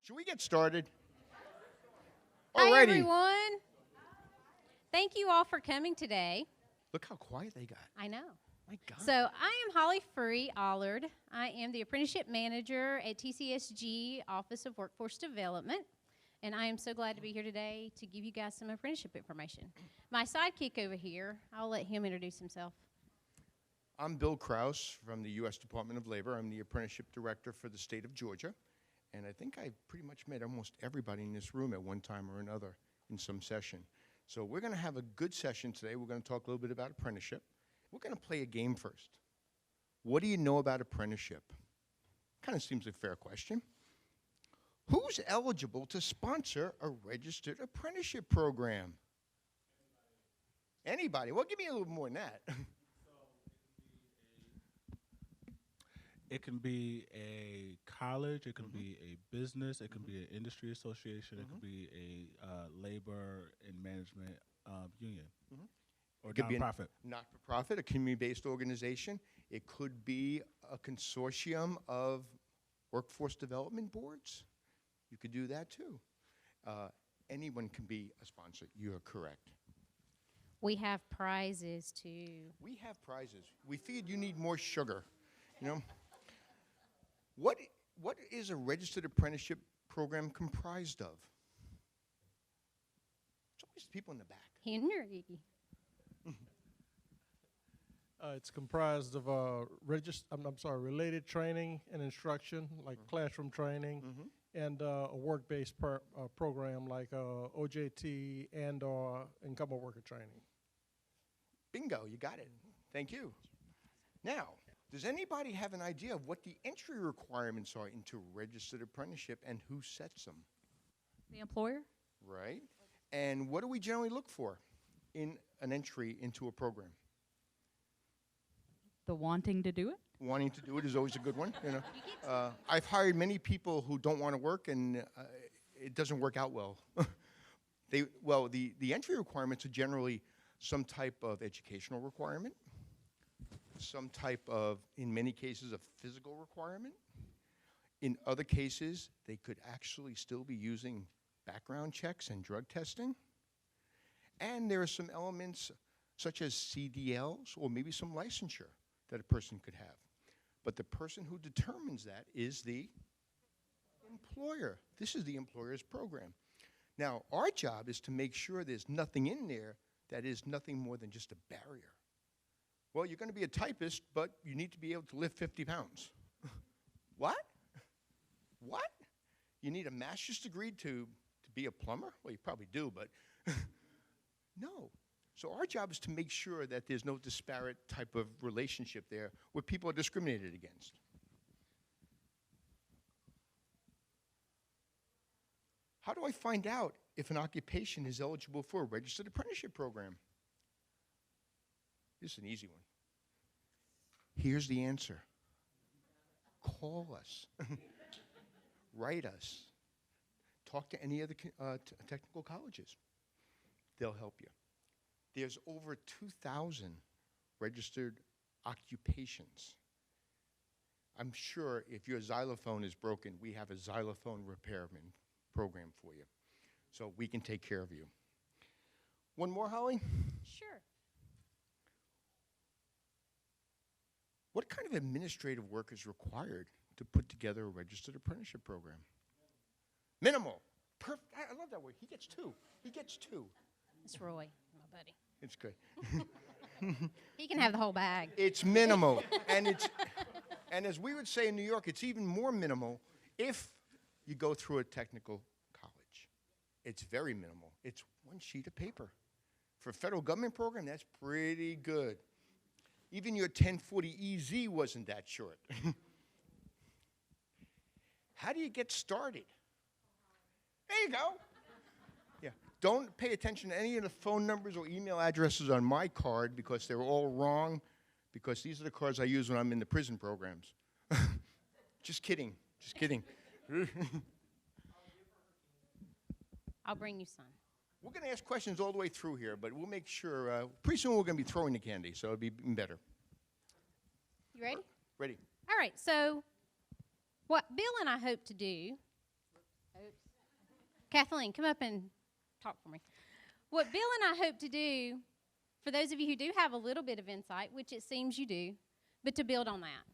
Should we get started? Hi, Alrighty. everyone. Thank you all for coming today. Look how quiet they got. I know. My God. So I am Holly Free Allard. I am the Apprenticeship Manager at TCSG Office of Workforce Development, and I am so glad to be here today to give you guys some apprenticeship information. My sidekick over here, I'll let him introduce himself. I'm Bill Kraus from the U.S. Department of Labor. I'm the Apprenticeship Director for the state of Georgia, and I think I've pretty much met almost everybody in this room at one time or another in some session. So we're going to have a good session today. We're going to talk a little bit about apprenticeship. We're going to play a game first. What do you know about apprenticeship? Kind of seems a fair question. Who's eligible to sponsor a registered apprenticeship program? Anybody? Well, give me a little more than that. It can be a college, it can be a business, it can be an industry association, it can be a labor and management union, or nonprofit. Not-for-profit, a community-based organization. It could be a consortium of workforce development boards. You could do that too. Anyone can be a sponsor. You are correct. We have prizes too. We have prizes. We figured you need more sugar, you know. What is a registered apprenticeship program comprised of? It's always people in the back. Henry. It's comprised of related training and instruction, like classroom training, and a work-based program like OJT and incumbent worker training. Bingo, you got it. Thank you. Now, does anybody have an idea of what the entry requirements are into registered apprenticeship and who sets them? The employer? Right. And what do we generally look for in an entry into a program? The wanting to do it? Wanting to do it is always a good one. You know, I've hired many people who don't want to work, and it doesn't work out well. The entry requirements are generally some type of educational requirement, some type of, in many cases, a physical requirement. In other cases, they could actually still be using background checks and drug testing. And there are some elements such as CDLs or maybe some licensure that a person could have. But the person who determines that is the employer. This is the employer's program. Now, our job is to make sure there's nothing in there that is nothing more than just a barrier. Well, you're going to be a typist, but you need to be able to lift 50 pounds. What? What? You need a master's degree to be a plumber? Well, you probably do, but no. So our job is to make sure that there's no disparate type of relationship there where people are discriminated against. How do I find out if an occupation is eligible for a registered apprenticeship program? This is an easy one. Here's the answer. Call us. Write us. Talk to any of the technical colleges. They'll help you. There's over 2,000 registered occupations. I'm sure if your xylophone is broken, we have a xylophone repairman program for you. So we can take care of you. One more, Holly? Sure. What kind of administrative work is required to put together a registered apprenticeship program? Minimal. Perfect. I love that word. He gets two. He gets two. It's Roy, my buddy. It's good. He can have the whole bag. It's minimal. And as we would say in New York, it's even more minimal if you go through a technical college. It's very minimal. It's one sheet of paper. For a federal government program, that's pretty good. Even your 1040 EZ wasn't that short. How do you get started? There you go. Yeah. Don't pay attention to any of the phone numbers or email addresses on my card because they're all wrong, because these are the cards I use when I'm in the prison programs. Just kidding. Just kidding. I'll bring you some. We're going to ask questions all the way through here, but we'll make sure, pretty soon we're going to be throwing the candy, so it'll be even better. You ready? Ready. All right, so what Bill and I hope to do Oops. Kathleen, come up and talk for me. What Bill and I hope to do, for those of you who do have a little bit of insight, which it seems you do, but to build on that.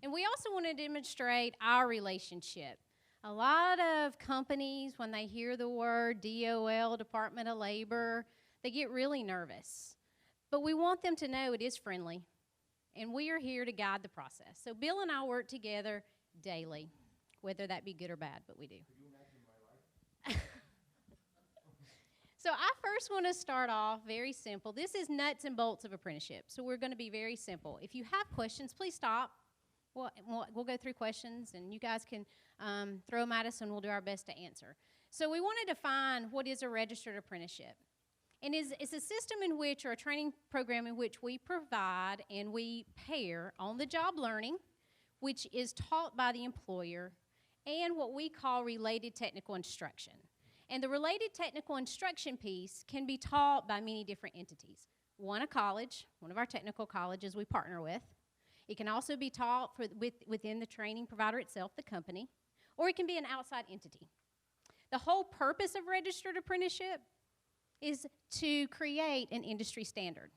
And we also want to demonstrate our relationship. A lot of companies, when they hear the word DOL, Department of Labor, they get really nervous. But we want them to know it is friendly, and we are here to guide the process. So Bill and I work together daily, whether that be good or bad, but we do. Could you imagine my life? So I first want to start off very simple. This is nuts and bolts of apprenticeship, so we're going to be very simple. If you have questions, please stop. We'll go through questions, and you guys can throw them at us, and we'll do our best to answer. So we want to define what is a registered apprenticeship. And it's a system in which, or a training program in which we provide and we pair on-the-job learning, which is taught by the employer, and what we call related technical instruction. And the related technical instruction piece can be taught by many different entities. One, a college, one of our technical colleges we partner with. It can also be taught within the training provider itself, the company, or it can be an outside entity. The whole purpose of registered apprenticeship is to create an industry standard.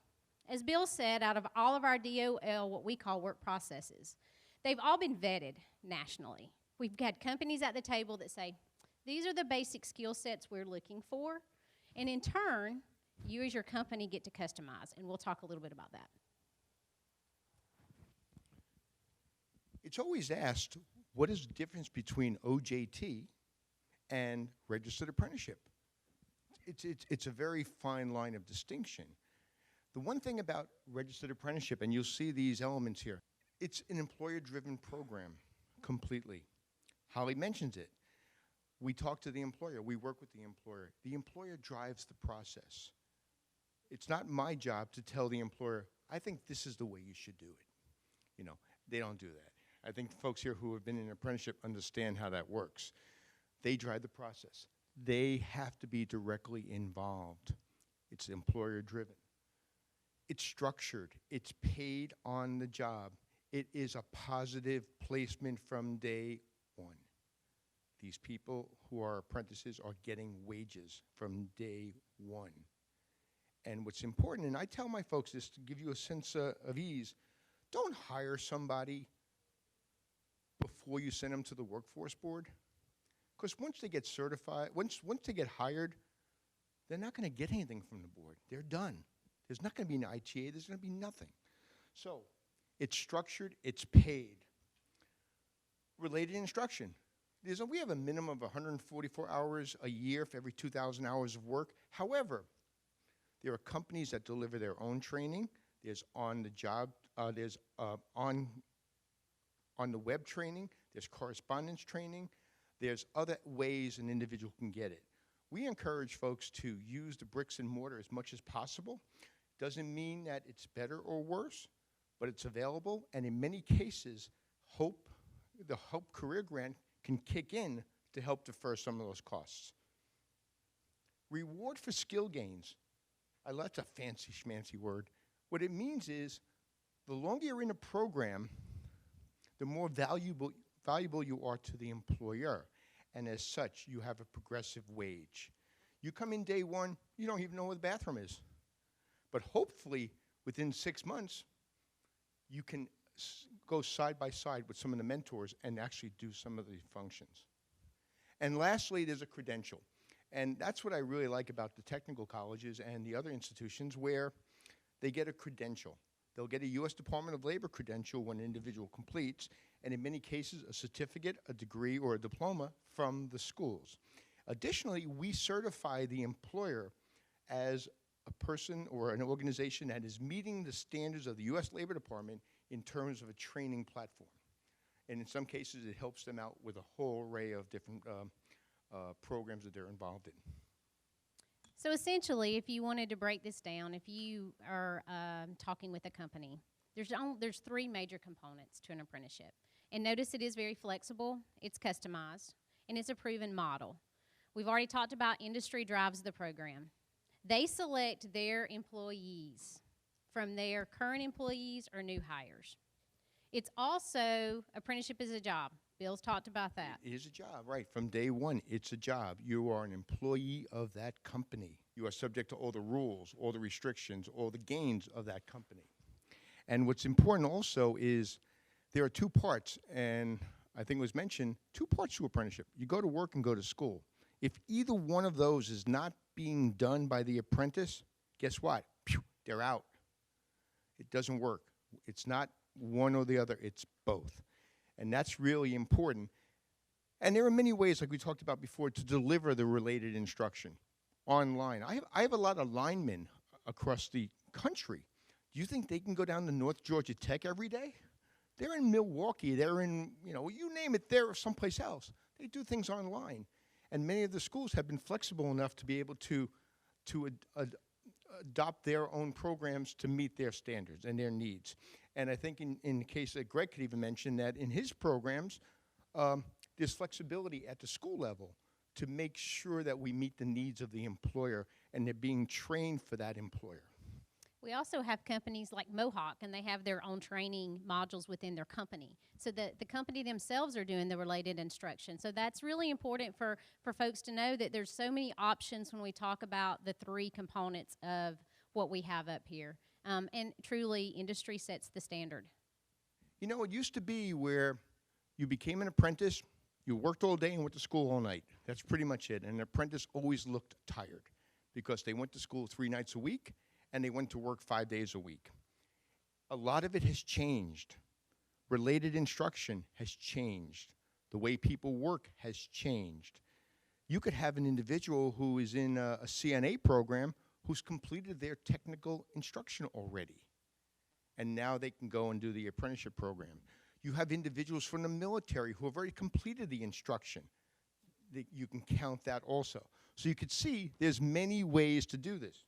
As Bill said, out of all of our DOL, what we call work processes, they've all been vetted nationally. We've had companies at the table that say, these are the basic skill sets we're looking for, and in turn, you as your company get to customize, and we'll talk a little bit about that. It's always asked, what is the difference between OJT and registered apprenticeship? It's a very fine line of distinction. The one thing about registered apprenticeship, and you'll see these elements here, it's an employer-driven program completely. Holly mentions it. We talk to the employer. We work with the employer. The employer drives the process. It's not my job to tell the employer, I think this is the way you should do it. You know, they don't do that. I think the folks here who have been in an apprenticeship understand how that works. They drive the process. They have to be directly involved. It's employer-driven. It's structured. It's paid on the job. It is a positive placement from day one. These people who are apprentices are getting wages from day one. And what's important, and I tell my folks this to give you a sense of ease, don't hire somebody before you send them to the workforce board. Because once they get certified, once they get hired, they're not going to get anything from the board. They're done. There's not going to be an ITA. There's going to be nothing. So it's structured. It's paid. Related instruction. We have a minimum of 144 hours a year for every 2,000 hours of work. However, there are companies that deliver their own training. There's on the job. There's on the web training. There's correspondence training. There's other ways an individual can get it. We encourage folks to use the bricks and mortar as much as possible. Doesn't mean that it's better or worse, but it's available. And in many cases, the Hope Career Grant can kick in to help defer some of those costs. Reward for skill gains. That's a fancy schmancy word. What it means is the longer you're in a program, the more valuable you are to the employer. And as such, you have a progressive wage. You come in day one, you don't even know where the bathroom is. But hopefully, within 6 months, you can go side by side with some of the mentors and actually do some of the functions. And lastly, there's a credential. And that's what I really like about the technical colleges and the other institutions where they get a credential. They'll get a U.S. Department of Labor credential when an individual completes, and in many cases, a certificate, a degree, or a diploma from the schools. Additionally, we certify the employer as a person or an organization that is meeting the standards of the U.S. Labor Department in terms of a training platform. And in some cases, it helps them out with a whole array of different programs that they're involved in. So essentially, if you wanted to break this down, if you are talking with a company, there's three major components to an apprenticeship. And notice it is very flexible, it's customized, and it's a proven model. We've already talked about industry drives the program. They select their employees from their current employees or new hires. It's also, apprenticeship is a job. Bill's talked about that. It is a job, right? From day one, it's a job. You are an employee of that company. You are subject to all the rules, all the restrictions, all the gains of that company. And what's important also is there are two parts, and I think it was mentioned, two parts to apprenticeship. You go to work and go to school. If either one of those is not being done by the apprentice, guess what? Phew, they're out. It doesn't work. It's not one or the other, it's both. And that's really important. And there are many ways, like we talked about before, to deliver the related instruction online. I have a lot of linemen across the country. Do you think they can go down to North Georgia Tech every day? They're in Milwaukee, they're in, you name it, they're someplace else. They do things online. And many of the schools have been flexible enough to be able to adopt their own programs to meet their standards and their needs. And I think in the case that Greg could even mention that in his programs, there's flexibility at the school level to make sure that we meet the needs of the employer and they're being trained for that employer. We also have companies like Mohawk, and they have their own training modules within their company. So the company themselves are doing the related instruction. So that's really important for folks to know that there's so many options when we talk about the three components of what we have up here. And truly, industry sets the standard. You know, it used to be where you became an apprentice, you worked all day and went to school all night. That's pretty much it. And an apprentice always looked tired because they went to school 3 nights a week and they went to work 5 days a week. A lot of it has changed. Related instruction has changed. The way people work has changed. You could have an individual who is in a CNA program who's completed their technical instruction already. And now they can go and do the apprenticeship program. You have individuals from the military who have already completed the instruction. You can count that also. So you could see there's many ways to do this.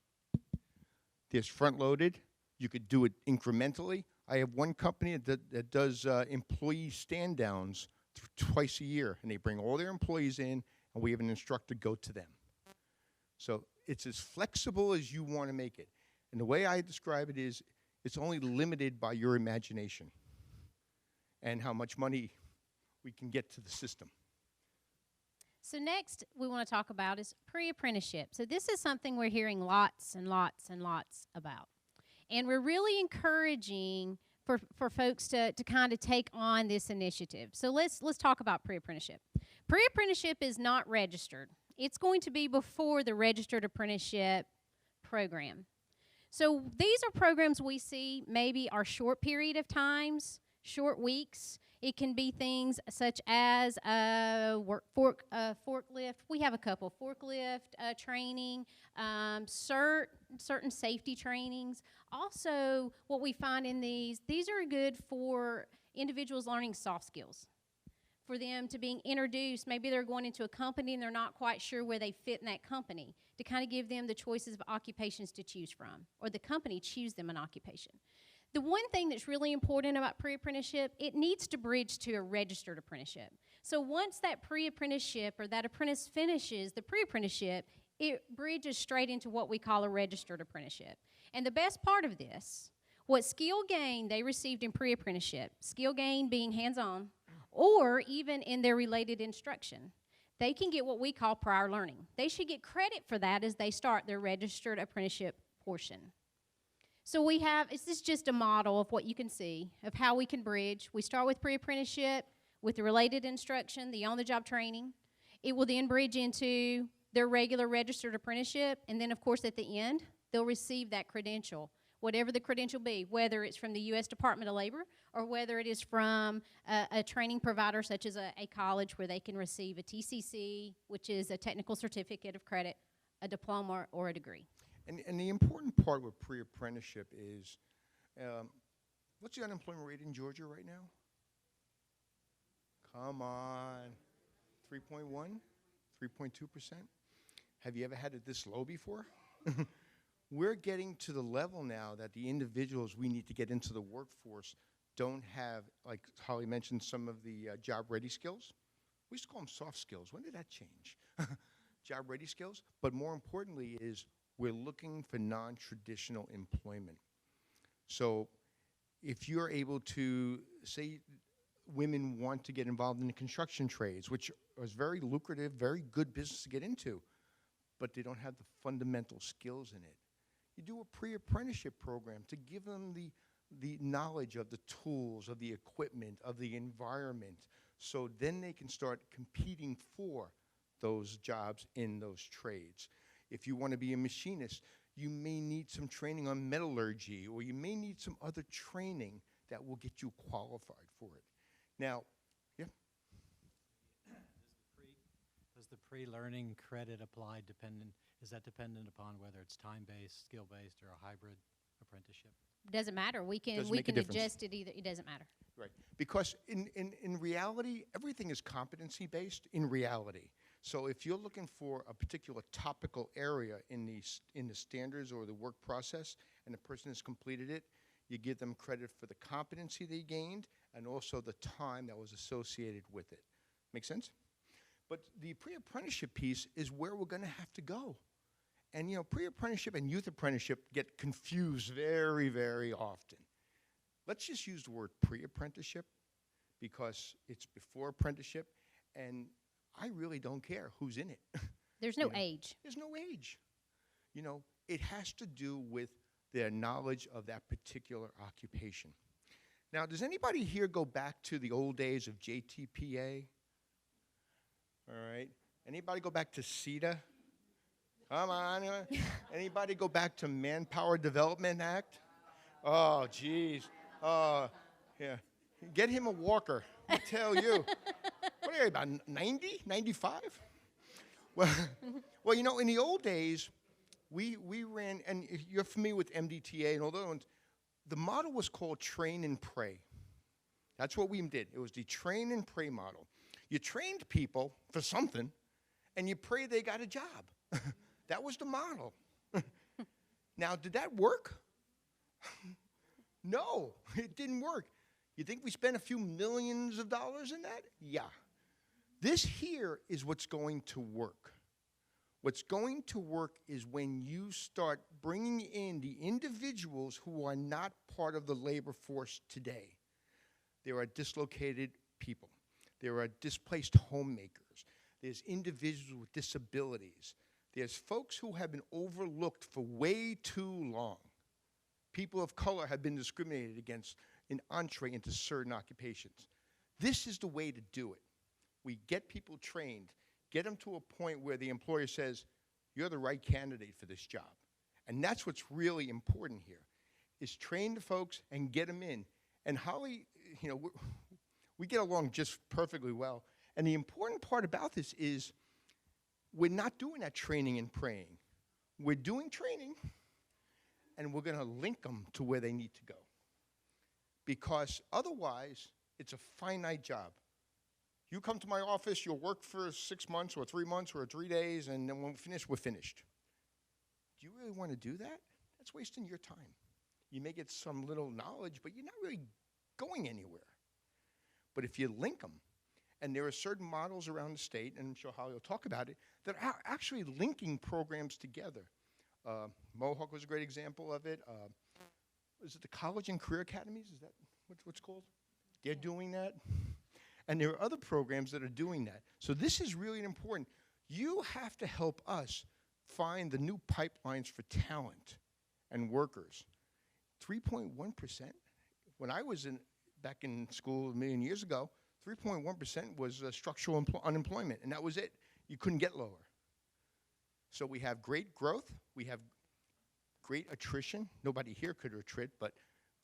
There's front-loaded. You could do it incrementally. I have one company that does employee stand-downs twice a year, and they bring all their employees in, and we have an instructor go to them. So it's as flexible as you want to make it. And the way I describe it is it's only limited by your imagination and how much money we can get to the system. So next we want to talk about is pre-apprenticeship. So this is something we're hearing lots and lots and lots about. And we're really encouraging for folks to kind of take on this initiative. So let's talk about pre-apprenticeship. Pre-apprenticeship is not registered. It's going to be before the registered apprenticeship program. So these are programs we see maybe are short period of times, short weeks. It can be things such as forklift. We have a couple. Forklift training, certain safety trainings. Also, what we find in these are good for individuals learning soft skills. For them to being introduced, maybe they're going into a company and they're not quite sure where they fit in that company, to kind of give them the choices of occupations to choose from, or the company choose them an occupation. The one thing that's really important about pre-apprenticeship, it needs to bridge to a registered apprenticeship. So once that pre-apprenticeship or that apprentice finishes the pre-apprenticeship, it bridges straight into what we call a registered apprenticeship. And the best part of this, what skill gain they received in pre-apprenticeship, skill gain being hands-on, or even in their related instruction, they can get what we call prior learning. They should get credit for that as they start their registered apprenticeship portion. So we have, this is just a model of what you can see of how we can bridge. We start with pre-apprenticeship, with the related instruction, the on-the-job training. It will then bridge into their regular registered apprenticeship, and then, of course, at the end, they'll receive that credential, whatever the credential be, whether it's from the U.S. Department of Labor or whether it is from a training provider such as a college where they can receive a TCC, which is a technical certificate of credit, a diploma, or a degree. And the important part with pre-apprenticeship is, what's the unemployment rate in Georgia right now? Come on, 3.1, 3.2%? Have you ever had it this low before? We're getting to the level now that the individuals we need to get into the workforce don't have, like Holly mentioned, some of the job-ready skills. We used to call them soft skills. When did that change? Job-ready skills. But more importantly is we're looking for non-traditional employment. So if you're able to, say, women want to get involved in the construction trades, which is very lucrative, very good business to get into, but they don't have the fundamental skills in it. You do a pre-apprenticeship program to give them the knowledge of the tools, of the equipment, of the environment, so then they can start competing for those jobs in those trades. If you want to be a machinist, you may need some training on metallurgy, or you may need some other training that will get you qualified for it. Now, yeah? Does the pre-learning credit apply is that dependent upon whether it's time-based, skill-based, or a hybrid apprenticeship? Doesn't matter. We can Doesn't make a difference. adjust it either. It doesn't matter. Right, because in reality, everything is competency-based in reality. So if you're looking for a particular topical area in the standards or the work process, and the person has completed it, you give them credit for the competency they gained and also the time that was associated with it. Make sense? But the pre-apprenticeship piece is where we're going to have to go. And you know, pre-apprenticeship and youth apprenticeship get confused very, very often. Let's just use the word pre-apprenticeship because it's before apprenticeship, and I really don't care who's in it. There's no You know, age. There's no age. You know, it has to do with their knowledge of that particular occupation. Now, does anybody here go back to the old days of JTPA? All right. Anybody go back to CETA? Come on. Anybody go back to Manpower Development Act? Oh, geez. Yeah. Get him a walker. I tell you. What are you, about 90, 95? Well, you know, in the old days, we ran, and if you're familiar with MDTA and all those ones, the model was called train and pray. That's what we did. It was the train and pray model. You trained people for something, and you pray they got a job. That was the model. Now, did that work? No, it didn't work. You think we spent a few millions of dollars in that? Yeah. This here is what's going to work. What's going to work is when you start bringing in the individuals who are not part of the labor force today. There are dislocated people. There are displaced homemakers. There's individuals with disabilities. There's folks who have been overlooked for way too long. People of color have been discriminated against in entree into certain occupations. This is the way to do it. We get people trained, get them to a point where the employer says, you're the right candidate for this job. And that's what's really important here, is train the folks and get them in. And Holly, you know, we get along just perfectly well. And the important part about this is we're not doing that training and praying. We're doing training, and we're going to link them to where they need to go. Because otherwise, it's a finite job. You come to my office, you'll work for 6 months or 3 months or 3 days, and then when we finish, we're finished. Do you really want to do that? That's wasting your time. You may get some little knowledge, but you're not really going anywhere. But if you link them, and there are certain models around the state, and I'm sure Holly will talk about it, that are actually linking programs together. Mohawk was a great example of it. Is it the College and Career Academies? Is that what's called? They're doing that. And there are other programs that are doing that. So this is really important. You have to help us find the new pipelines for talent and workers. 3.1%. When I was back in school a million years ago, 3.1% was structural unemployment, and that was it. You couldn't get lower. So we have great growth. We have great attrition. Nobody here could attrit, but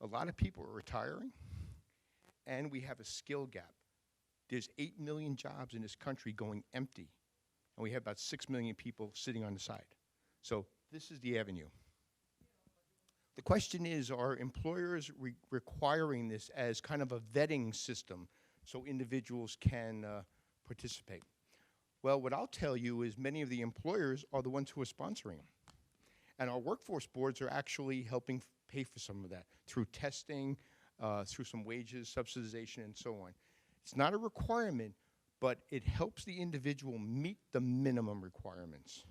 a lot of people are retiring. And we have a skill gap. There's 8 million jobs in this country going empty, and we have about 6 million people sitting on the side. So this is the avenue. The question is, are employers requiring this as kind of a vetting system so individuals can participate? Well, what I'll tell you is many of the employers are the ones who are sponsoring them. And our workforce boards are actually helping pay for some of that through testing, through some wages, subsidization, and so on. It's not a requirement, but it helps the individual meet the minimum requirements.